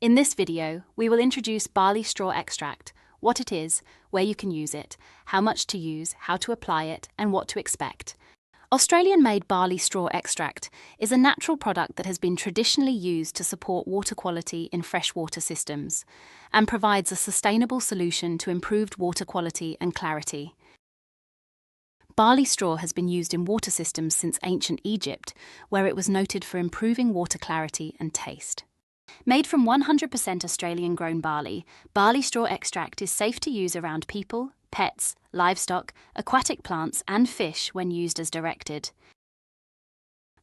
In this video, we will introduce barley straw extract, what it is, where you can use it, how much to use, how to apply it, and what to expect. Australian-made barley straw extract is a natural product that has been traditionally used to support water quality in freshwater systems and provides a sustainable solution to improved water quality and clarity. Barley straw has been used in water systems since ancient Egypt, where it was noted for improving water clarity and taste. Made from 100% Australian-grown barley, barley straw extract is safe to use around people, pets, livestock, aquatic plants and fish when used as directed.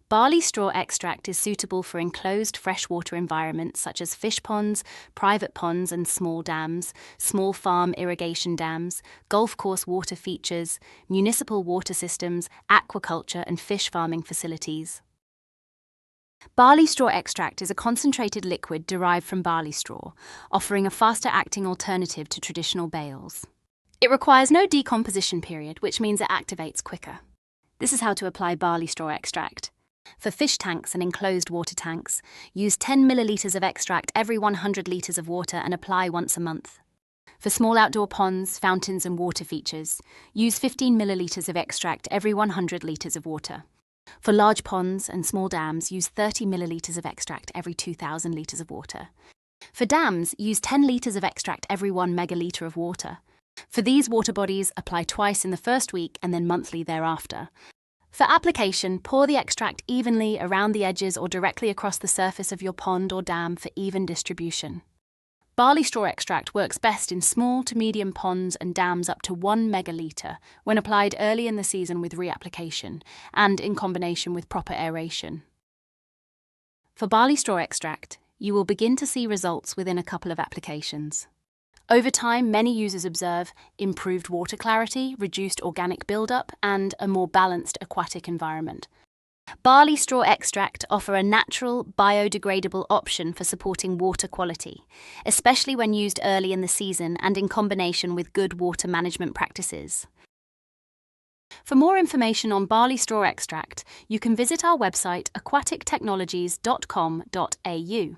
Barley straw extract is suitable for enclosed freshwater environments such as fish ponds, private ponds and small dams, small farm irrigation dams, golf course water features, municipal water systems, aquaculture and fish farming facilities. Barley straw extract is a concentrated liquid derived from barley straw, offering a faster-acting alternative to traditional bales. It requires no decomposition period, which means it activates quicker. This is how to apply barley straw extract. For fish tanks and enclosed water tanks, use 10 millilitres of extract every 100 litres of water and apply once a month. For small outdoor ponds, fountains and water features, use 15 millilitres of extract every 100 litres of water. For large ponds and small dams, use 30 millilitres of extract every 2,000 litres of water. For dams, use 10 litres of extract every 1 megalitre of water. For these water bodies, apply twice in the first week and then monthly thereafter. For application, pour the extract evenly around the edges or directly across the surface of your pond or dam for even distribution. Barley straw extract works best in small to medium ponds and dams up to 1 megalitre when applied early in the season with reapplication and in combination with proper aeration. For barley straw extract, you will begin to see results within a couple of applications. Over time, many users observe improved water clarity, reduced organic buildup, and a more balanced aquatic environment. Barley straw extract offer a natural, biodegradable option for supporting water quality, especially when used early in the season and in combination with good water management practices. For more information on barley straw extract, you can visit our website aquatictechnologies.com.au.